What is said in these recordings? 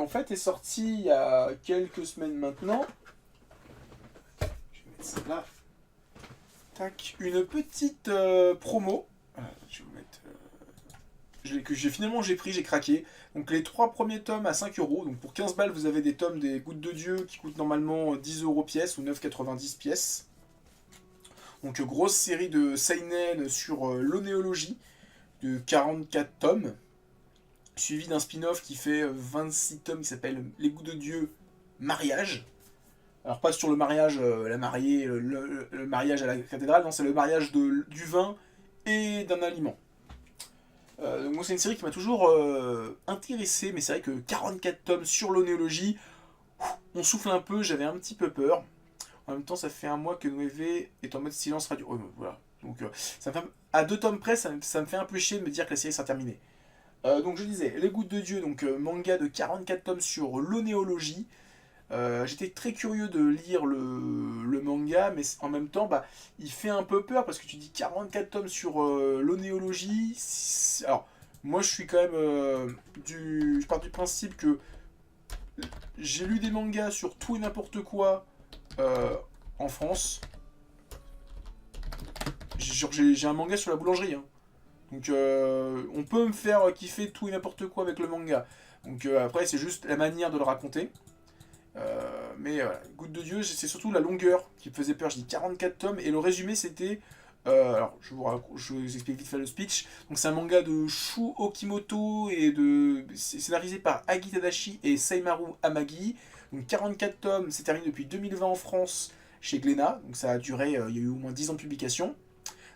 en fait est sorti il y a quelques semaines maintenant. Je vais mettre ça là. Tac, une petite promo. Je vais vous mettre. Finalement j'ai pris, j'ai craqué. Donc les 3 premiers tomes à 5 euros. Donc pour 15 balles, vous avez des tomes des Gouttes de Dieu qui coûtent normalement 10 euros pièce ou 9,90 pièces. Donc grosse série de seinen sur l'onéologie de 44 tomes. Suivi d'un spin-off qui fait 26 tomes qui s'appelle Les Gouttes de Dieu Mariage. Alors pas sur le mariage, la mariée, le mariage à la cathédrale, non, c'est le mariage du vin et d'un aliment. Donc moi c'est une série qui m'a toujours intéressé, mais c'est vrai que 44 tomes sur l'onéologie, on souffle un peu, j'avais un petit peu peur. En même temps, ça fait un mois que Noévé est en mode silence radio. Voilà. Donc ça me fait, à 2 tomes près, ça me fait un peu chier de me dire que la série sera terminée. Donc je disais, Les Gouttes de Dieu, donc manga de 44 tomes sur l'onéologie. J'étais très curieux de lire le manga, mais en même temps, bah, il fait un peu peur parce que tu dis 44 tomes sur l'onéologie. Alors, moi je suis quand même je pars du principe que j'ai lu des mangas sur tout et n'importe quoi en France. J'ai un manga sur la boulangerie, hein. Donc on peut me faire kiffer tout et n'importe quoi avec le manga. Donc après c'est juste la manière de le raconter. Mais Goutte de Dieu, c'est surtout la longueur qui me faisait peur. Je dis 44 tomes et le résumé c'était... alors je vous explique vite fait le speech. Donc c'est un manga de Shu Okimoto et c'est scénarisé par Agi Tadashi et Seimaru Amagi. Donc 44 tomes, c'est terminé depuis 2020 en France chez Glénat. Donc ça a duré, il y a eu au moins 10 ans de publication.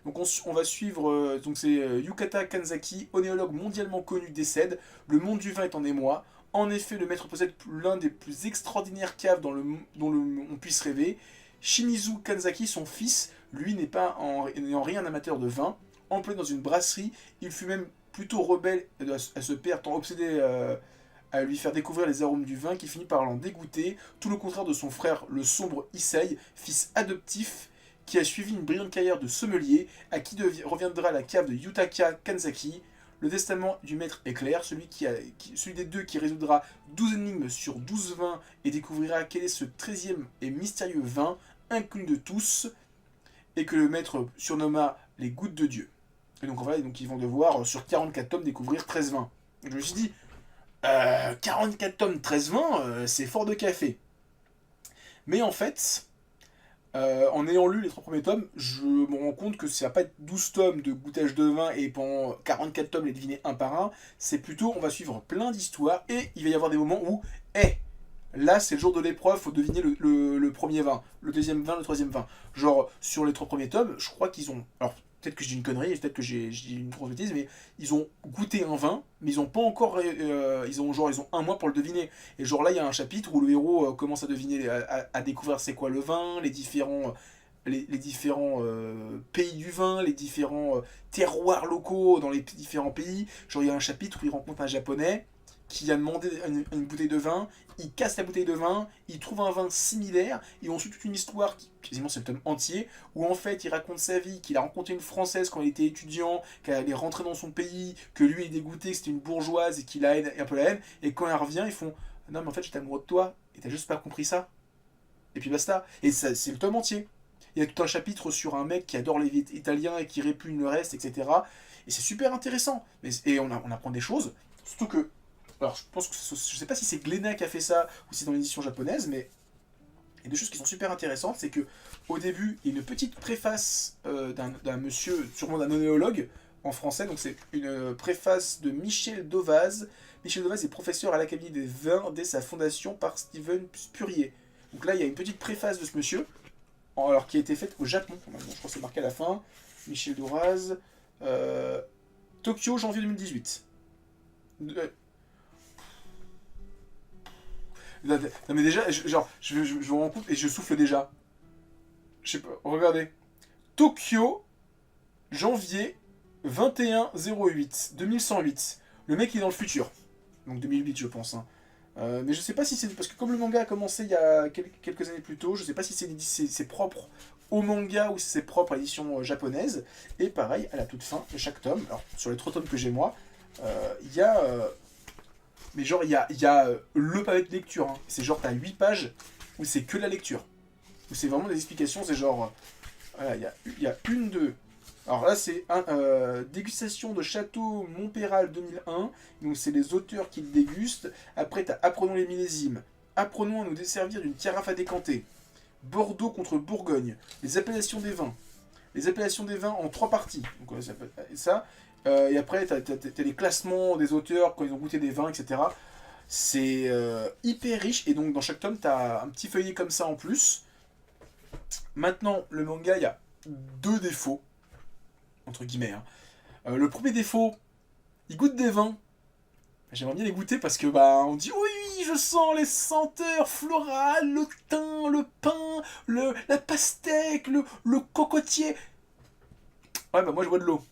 Donc on va suivre, donc c'est Yukata Kanzaki, onéologue mondialement connu, décède. Le monde du vin est en émoi. En effet, le maître possède l'un des plus extraordinaires caves dont on puisse rêver. Shimizu Kanzaki, son fils, lui n'est en rien amateur de vin. Employé dans une brasserie, il fut même plutôt rebelle à ce père, tant obsédé à lui faire découvrir les arômes du vin, qui finit par l'en dégoûter. Tout le contraire de son frère, le sombre Issei, fils adoptif, qui a suivi une brillante carrière de sommelier, à qui reviendra la cave de Yutaka Kanzaki. Le testament du maître est clair, celui des deux qui résoudra 12 énigmes sur 12 vins et découvrira quel est ce 13e et mystérieux vin, inconnu de tous, et que le maître surnomma les Gouttes de Dieu. Et donc voilà, donc ils vont devoir, sur 44 tomes, découvrir 13 vins. Je me suis dit, 44 tomes, 13 vins, c'est fort de café. Mais en fait, en ayant lu les 3 premiers tomes, je me rends compte que ça va pas être 12 tomes de goûtage de vin et pendant 44 tomes les deviner un par un. C'est plutôt, on va suivre plein d'histoires et il va y avoir des moments où, là c'est le jour de l'épreuve, faut deviner le premier vin, le deuxième vin, le troisième vin. Genre, sur les 3 premiers tomes, je crois qu'ils ont... Alors, peut-être que je dis une connerie, peut-être que j'ai dit une grosse bêtise, mais ils ont goûté un vin, mais ils ont pas encore... ils ont un mois pour le deviner. Et genre là, il y a un chapitre où le héros commence à deviner, à découvrir c'est quoi le vin, les différents pays du vin, les différents terroirs locaux dans les différents pays. Genre il y a un chapitre où il rencontre un japonais qui a demandé une bouteille de vin, il casse la bouteille de vin, il trouve un vin similaire, et on suit toute une histoire, quasiment c'est le tome entier, où en fait il raconte sa vie, qu'il a rencontré une Française quand il était étudiant, qu'elle est rentrée dans son pays, que lui est dégoûté, que c'était une bourgeoise et qu'il a un peu la haine, et quand elle revient, ils font « Non mais en fait j'étais amoureux de toi, et t'as juste pas compris ça ». Et puis basta. Et ça, c'est le tome entier. Il y a tout un chapitre sur un mec qui adore les Italiens et qui répugne le reste, etc. Et c'est super intéressant. Et on apprend des choses, surtout que... Alors, je pense que je sais pas si c'est Glénat qui a fait ça ou si c'est dans l'édition japonaise, mais il y a des choses qui sont super intéressantes. C'est que au début, il y a une petite préface d'un monsieur, sûrement d'un onéologue en français. Donc, c'est une préface de Michel Dauvaz. Michel Dauvaz est professeur à l'Académie des Vins dès sa fondation par Steven Spurrier. Donc là, il y a une petite préface de ce monsieur, alors qui a été faite au Japon. Bon, je crois que c'est marqué à la fin. Michel Dauvaz. Tokyo, janvier 2018. Non mais déjà, je me rends compte et je souffle déjà. Je sais pas, regardez. Tokyo, janvier 21-08, 2108. Le mec il est dans le futur. Donc 2008 je pense. Hein. Mais je sais pas si c'est... Parce que comme le manga a commencé il y a quelques années plus tôt, je sais pas si c'est propre au manga ou si c'est propre à l'édition japonaise. Et pareil, à la toute fin de chaque tome, alors sur les 3 tomes que j'ai moi, il y a mais genre, il y a le pavé de lecture. Hein. C'est genre, t'as 8 pages où c'est que de la lecture. Où c'est vraiment des explications, c'est genre... voilà, il y a une, deux... Alors là, c'est dégustation de Château Montpéral 2001. Donc c'est les auteurs qui le dégustent. Après, t'as apprenons les millésimes. Apprenons à nous desservir d'une carafe à décanter. Bordeaux contre Bourgogne. Les appellations des vins. Les appellations des vins en 3 parties. Donc ça. Et après, t'as les classements des auteurs quand ils ont goûté des vins, etc. C'est hyper riche. Et donc dans chaque tome, t'as un petit feuillet comme ça en plus. Maintenant, le manga, il y a 2 défauts. Entre guillemets. Hein. Le premier défaut, il goûte des vins. J'aimerais bien les goûter parce que bah on dit oui, je sens les senteurs florales, le thym, le pain, la pastèque, le cocotier. Ouais bah moi je bois de l'eau.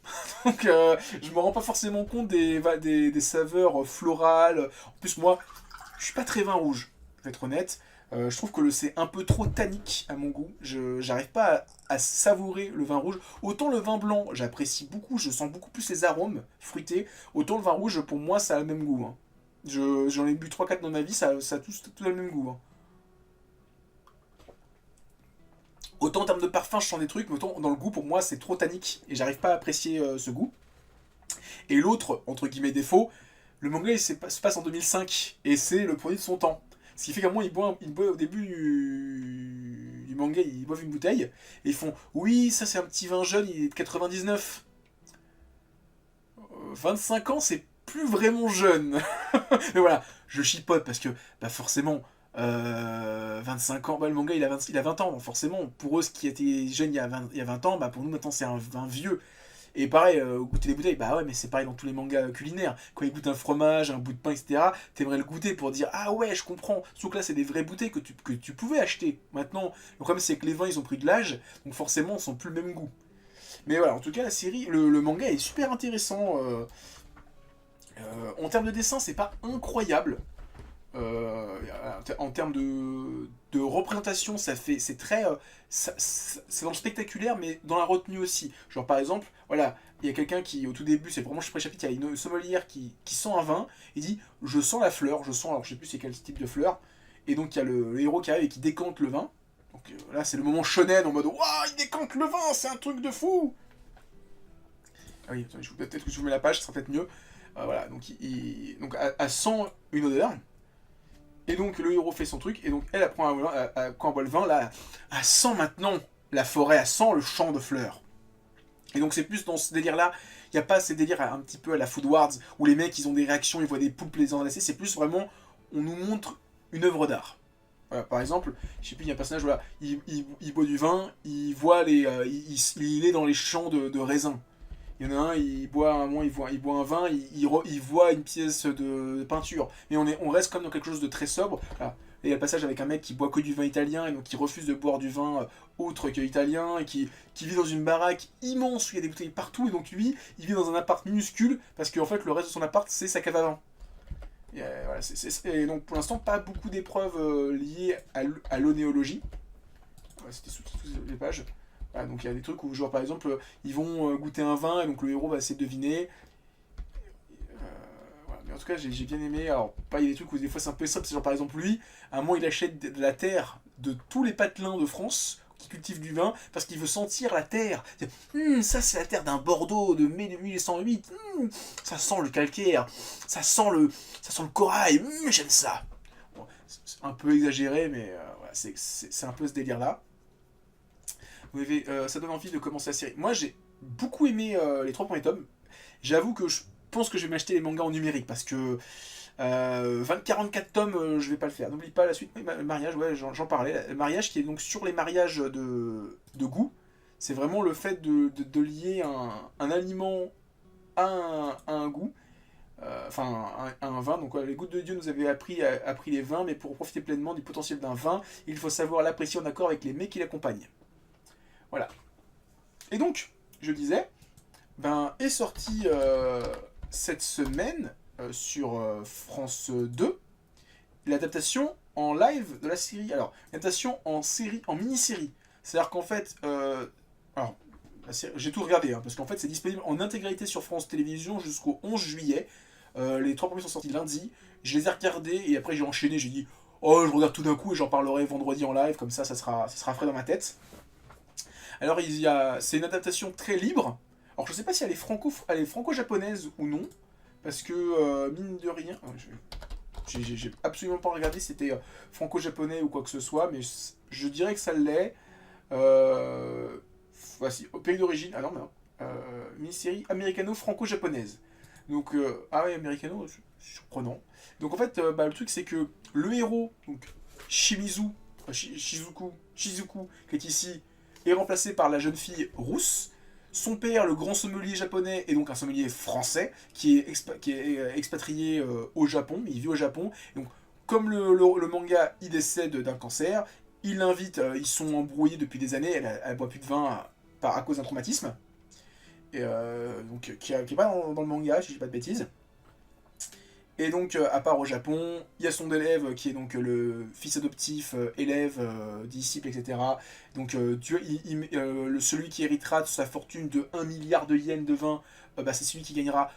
Donc je me rends pas forcément compte des saveurs florales. En plus moi, je suis pas très vin rouge, pour être honnête. Je trouve que c'est un peu trop tannique à mon goût. J'arrive pas à savourer le vin rouge. Autant le vin blanc, j'apprécie beaucoup, je sens beaucoup plus les arômes fruités. Autant le vin rouge, pour moi, ça a le même goût. Hein. J'en ai bu 3-4 dans ma vie, ça a tout le même goût. Hein. Autant en termes de parfum, je sens des trucs, mais autant dans le goût, pour moi, c'est trop tannique. Et j'arrive pas à apprécier ce goût. Et l'autre, entre guillemets, défaut, le manga il se passe en 2005. Et c'est le produit de son temps. Ce qui fait qu'à un moment, ils boivent au début du manga, ils boivent une bouteille, et ils font oui, ça c'est un petit vin jeune, il est de 99. 25 ans, c'est plus vraiment jeune. Mais voilà, je chipote parce que bah forcément, 25 ans, bah, le manga il a 20 ans, donc forcément, pour eux, ce qui était jeune il y a 20 ans, bah, pour nous maintenant c'est un vieux. Et pareil, goûter les bouteilles, bah ouais, mais c'est pareil dans tous les mangas culinaires. Quand ils goûtent un fromage, un bout de pain, etc., t'aimerais le goûter pour dire ah ouais, je comprends. Sauf que là, c'est des vraies bouteilles que tu pouvais acheter. Maintenant, le problème, c'est que les vins, ils ont pris de l'âge, donc forcément, ils sont plus le même goût. Mais voilà, en tout cas, la série, le manga est super intéressant. En termes de dessin, c'est pas incroyable. En termes de représentation, c'est très, c'est dans le spectaculaire, mais dans la retenue aussi. Genre par exemple, voilà, il y a quelqu'un qui, au tout début, c'est vraiment le chapitre, il y a une sommelière qui sent un vin, il dit, je sens la fleur, alors je sais plus c'est quel type de fleur, et donc il y a le héros qui arrive et qui décante le vin. Donc là, c'est le moment shonen en mode, waouh, il décante le vin, c'est un truc de fou. Ah oui, attendez, peut-être que je vous mets la page, ce sera peut-être mieux. Voilà, donc elle sent une odeur. Et donc le héros fait son truc, et donc elle apprend quand elle boit le vin, là, elle sent maintenant la forêt, elle sent le champ de fleurs. Et donc c'est plus dans ce délire-là, il n'y a pas ces délires un petit peu à la Food Wars, où les mecs ils ont des réactions, ils voient des poulpes les enlacer, c'est plus vraiment, on nous montre une œuvre d'art. Voilà, par exemple, je sais plus, il y a un personnage, voilà, il boit du vin, il voit il est dans les champs de raisins. Il y en a un, il boit un moment, il boit un vin, il voit une pièce de peinture. Mais on reste comme dans quelque chose de très sobre. Voilà. Et il y a le passage avec un mec qui boit que du vin italien et donc qui refuse de boire du vin autre que italien et qui vit dans une baraque immense où il y a des bouteilles partout. Et donc lui, il vit dans un appart minuscule parce qu'en fait le reste de son appart c'est sa cave à vin. Et, voilà, et donc pour l'instant, pas beaucoup d'épreuves liées à l'onéologie. Voilà, c'était sous toutes les pages. Voilà, donc il y a des trucs où, genre par exemple, ils vont goûter un vin et donc le héros va essayer de deviner. Voilà. Mais en tout cas, j'ai bien aimé. Alors, pas il y a des trucs où des fois c'est un peu simple. C'est genre par exemple, lui, à un moment, il achète de la terre de tous les patelins de France qui cultivent du vin parce qu'il veut sentir la terre. Ça, c'est la terre d'un Bordeaux de mai de 1808. Ça sent le calcaire. Ça sent le corail. J'aime ça. Bon, c'est un peu exagéré, mais voilà, c'est un peu ce délire-là. Ça donne envie de commencer la série. Moi, j'ai beaucoup aimé les 3 premiers tomes. J'avoue que je pense que je vais m'acheter les mangas en numérique parce que 44 tomes, je vais pas le faire. N'oublie pas la suite. Oui, le mariage, ouais, j'en parlais. Le mariage qui est donc sur les mariages de goût. C'est vraiment le fait de lier un aliment à un goût. Enfin, un vin. Donc, les gouttes de Dieu nous avaient appris les vins, mais pour profiter pleinement du potentiel d'un vin, il faut savoir l'apprécier en accord avec les mets qui l'accompagnent. Voilà. Et donc, je disais, est sorti cette semaine sur France 2 l'adaptation en live de la série. Alors, l'adaptation en mini-série. C'est-à-dire qu'en fait, alors, j'ai tout regardé, hein, parce qu'en fait, c'est disponible en intégralité sur France Télévisions jusqu'au 11 juillet. Les 3 premiers sont sortis lundi. Je les ai regardés et après j'ai enchaîné. J'ai dit, oh, je regarde tout d'un coup et j'en parlerai vendredi en live. Comme ça sera frais dans ma tête. Alors, c'est une adaptation très libre. Alors, je sais pas si elle est franco-japonaise ou non. Parce que, mine de rien, j'ai absolument pas regardé si c'était franco-japonais ou quoi que ce soit, mais je dirais que ça l'est. Voici, au pays d'origine, ah non, mais non, mini-série américano-franco-japonaise. Donc, ah ouais, américano, surprenant. Donc en fait, le truc c'est que le héros, donc Shizuku, qui est ici, est remplacé par la jeune fille rousse. Son père, le grand sommelier japonais, est donc un sommelier français qui est expatrié au Japon, il vit au Japon. Et donc, comme le manga, il décède d'un cancer, il l'invite, ils sont embrouillés depuis des années, elle boit plus de vin à cause d'un traumatisme, et, donc, qui est pas dans le manga, si je dis pas de bêtises. Et donc, à part au Japon, il y a son élève qui est donc le fils adoptif, élève, disciple, etc. Donc, celui qui héritera de sa fortune de 1 milliard de yens de vin, c'est celui qui gagnera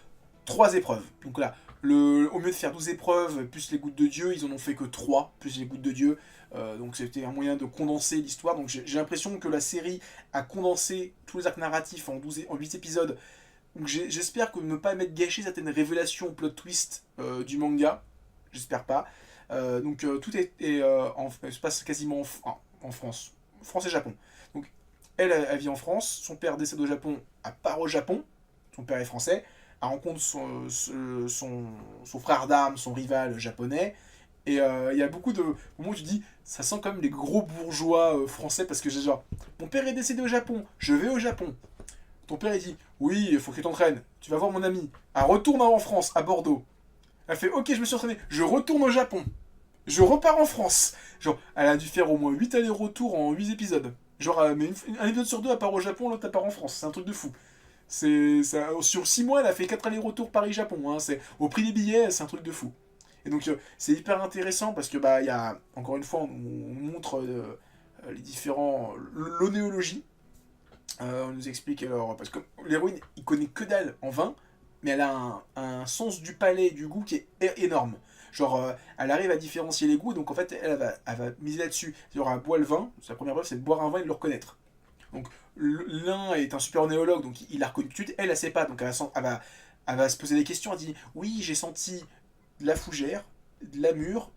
3 épreuves. Donc là, au mieux de faire 12 épreuves, plus les gouttes de Dieu, ils en ont fait que 3, plus les gouttes de Dieu. Donc c'était un moyen de condenser l'histoire. Donc j'ai l'impression que la série a condensé tous les arcs narratifs en 8 épisodes. Donc j'espère que ne pas mettre gâché certaines révélations, plot twist du manga. J'espère pas. Tout se passe quasiment en France. France et Japon. Donc elle vit en France. Son père décède au Japon, à part au Japon. Son père est français. Elle rencontre son frère d'armes, son rival japonais. Et il y a beaucoup de moments où tu dis, ça sent quand même les gros bourgeois français, parce que j'ai genre, mon père est décédé au Japon, je vais au Japon. Ton père il dit, oui, il faut que tu t'entraînes, tu vas voir mon ami. Elle retourne en France, à Bordeaux. Elle fait, ok, je me suis entraîné, je retourne au Japon. Je repars en France. Genre, elle a dû faire au moins 8 allers-retours en 8 épisodes. Genre, mais un épisode sur 2, elle part au Japon, l'autre elle part en France. C'est un truc de fou. Sur 6 mois, elle a fait 4 allers-retours Paris-Japon. Hein. Au prix des billets, c'est un truc de fou. Et donc c'est hyper intéressant parce que il y a, encore une fois, on montre les différents l'onéologie. On nous explique alors, parce que l'héroïne, il connaît que dalle en vin, mais elle a un sens du palais et du goût qui est énorme. Genre, elle arrive à différencier les goûts, donc en fait, elle va miser là-dessus. Genre, elle boit le vin, sa première preuve, c'est de boire un vin et de le reconnaître. Donc, l'un est un super néologue, donc il a reconnu tout de suite, elle sait pas, donc elle va se poser des questions, elle dit, oui, j'ai senti de la fougère, de la mûre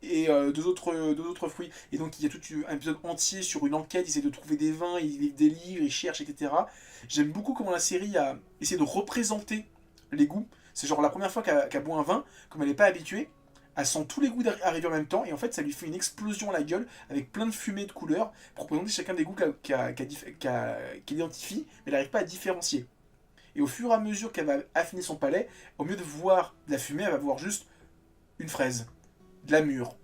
et deux autres fruits. Et donc il y a tout un épisode entier sur une enquête, il essaie de trouver des vins, il livre des livres, il cherche, etc. J'aime beaucoup comment la série a essayé de représenter les goûts. C'est genre la première fois qu'elle boit un vin, comme elle n'est pas habituée, elle sent tous les goûts arriver en même temps, et en fait ça lui fait une explosion à la gueule, avec plein de fumée, de couleurs, pour présenter chacun des goûts qu'elle identifie, mais elle n'arrive pas à différencier. Et au fur et à mesure qu'elle va affiner son palais, au lieu de voir de la fumée, elle va voir juste une fraise, de la mûre,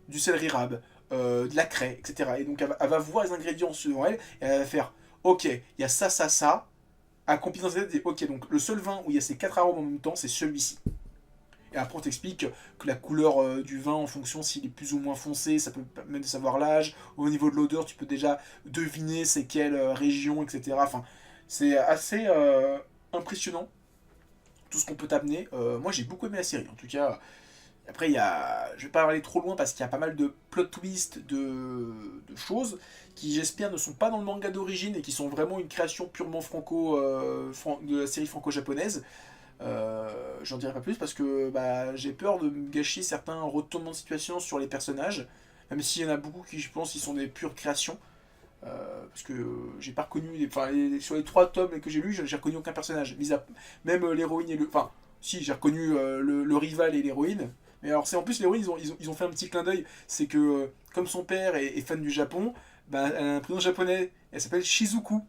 du céleri rab, de la craie, etc. Et donc elle va voir les ingrédients devant elle, et elle va faire, ok, il y a ça, ça, ça, à combiner dans sa tête, et ok, donc le seul vin où il y a ces 4 arômes en même temps, c'est celui-ci. Et après on t'explique que la couleur du vin, en fonction s'il est plus ou moins foncé, ça peut permettre de savoir l'âge. Au niveau de l'odeur, tu peux déjà deviner c'est quelle région, etc. Enfin, c'est assez impressionnant tout ce qu'on peut t'amener. Moi j'ai beaucoup aimé la série, en tout cas. Après, je vais pas aller trop loin parce qu'il y a pas mal de plot twists, de choses qui, j'espère, ne sont pas dans le manga d'origine et qui sont vraiment une création purement de la série franco-japonaise. J'en dirai pas plus parce que j'ai peur de me gâcher certains retournements de situation sur les personnages, même s'il y en a beaucoup qui, je pense, ils sont des pures créations. Parce que j'ai pas reconnu, sur les 3 tomes que j'ai lus, j'ai reconnu aucun personnage. Même l'héroïne et Enfin, si, j'ai reconnu le rival et l'héroïne. Mais alors, c'est en plus, l'héroïne, ils ont fait un petit clin d'œil. C'est que, comme son père est fan du Japon, elle a un prénom japonais. Elle s'appelle Shizuku,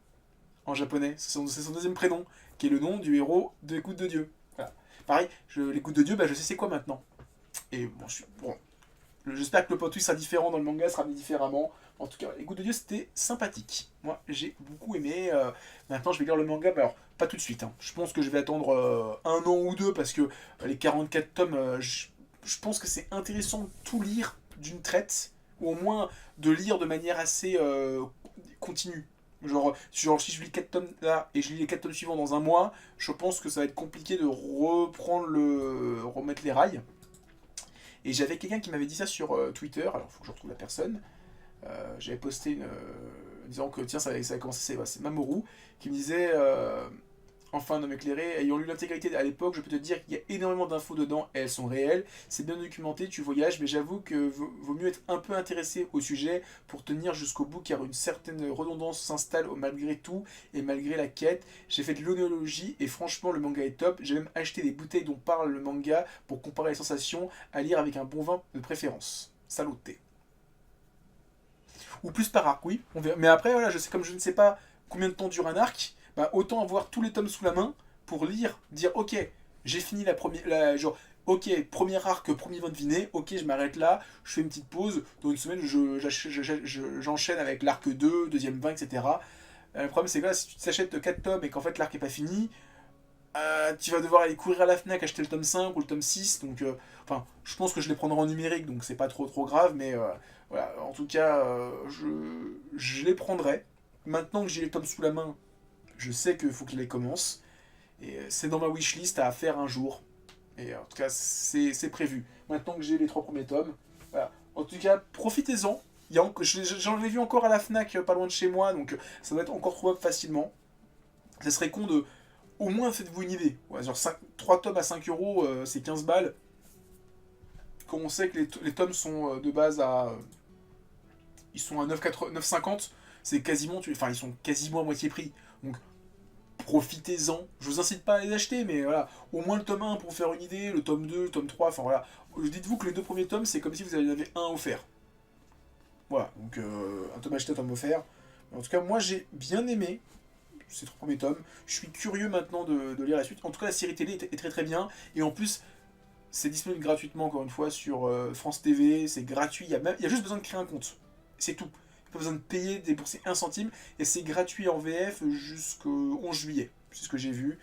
en japonais. C'est son deuxième prénom, qui est le nom du héros des Gouttes de Dieu. Voilà. Pareil, les Gouttes de Dieu, je sais c'est quoi maintenant. Et bon, j'espère que le plot twist sera différent dans le manga, sera mis différemment. En tout cas, les Gouttes de Dieu, c'était sympathique. Moi, j'ai beaucoup aimé. Maintenant, je vais lire le manga, mais alors, pas tout de suite. Hein. Je pense que je vais attendre 1 an ou 2, parce que les 44 tomes, je pense que c'est intéressant de tout lire d'une traite, ou au moins de lire de manière assez continue. Genre si je lis 4 tomes là et je lis les 4 tomes suivants dans un mois, je pense que ça va être compliqué de remettre les rails. Et j'avais quelqu'un qui m'avait dit ça sur Twitter, alors il faut que je retrouve la personne. J'avais posté disant que tiens, ça a commencé, c'est Mamoru, qui me disait enfin, un homme éclairé, ayant lu l'intégralité à l'époque, je peux te dire qu'il y a énormément d'infos dedans et elles sont réelles. C'est bien documenté, tu voyages, mais j'avoue que vaut mieux être un peu intéressé au sujet pour tenir jusqu'au bout car une certaine redondance s'installe malgré tout et malgré la quête. J'ai fait de l'onologie et franchement, le manga est top. J'ai même acheté des bouteilles dont parle le manga pour comparer les sensations à lire avec un bon vin de préférence. Saluté. Ou plus par arc, oui. On verra. Mais après, voilà, comme je ne sais pas combien de temps dure un arc, bah, autant avoir tous les tomes sous la main pour lire, dire ok, j'ai fini la première, genre ok, premier arc, premier vin de Vinet, ok, je m'arrête là, je fais une petite pause, dans une semaine, j'enchaîne avec l'arc 2, deuxième vin, etc. Le problème, c'est que là, si tu t'achètes 4 tomes et qu'en fait l'arc est pas fini, tu vas devoir aller courir à la Fnac acheter le tome 5 ou le tome 6, donc enfin, je pense que je les prendrai en numérique, donc c'est pas trop grave, mais voilà, en tout cas, je les prendrai. Maintenant que j'ai les tomes sous la main, je sais qu'il faut que je les commence. Et c'est dans ma wishlist à faire un jour. Et en tout cas, c'est prévu. Maintenant que j'ai les 3 premiers tomes. Voilà. En tout cas, profitez-en. J'en ai vu encore à la Fnac, pas loin de chez moi, donc ça doit être encore trouvable facilement. Ça serait con de... Au moins, faites-vous une idée. Ouais, genre 3 tomes à 5 euros, c'est 15 balles. Quand on sait que les tomes sont de base à... ils sont à 9,50, c'est quasiment... Enfin, ils sont quasiment à moitié prix. Donc, profitez-en. Je vous incite pas à les acheter, mais voilà, au moins le tome 1 pour vous faire une idée, le tome 2, le tome 3, enfin voilà. Dites-vous que les 2 premiers tomes, c'est comme si vous en avez un offert. Voilà, donc un tome acheté, un tome offert. En tout cas, moi j'ai bien aimé ces 3 premiers tomes. Je suis curieux maintenant de lire la suite. En tout cas, la série télé est très très bien. Et en plus, c'est disponible gratuitement, encore une fois, sur France TV. C'est gratuit. Il y a juste besoin de créer un compte. C'est tout. Pas besoin de payer, débourser 1 centime. Et c'est gratuit en VF jusqu'au 11 juillet. C'est ce que j'ai vu.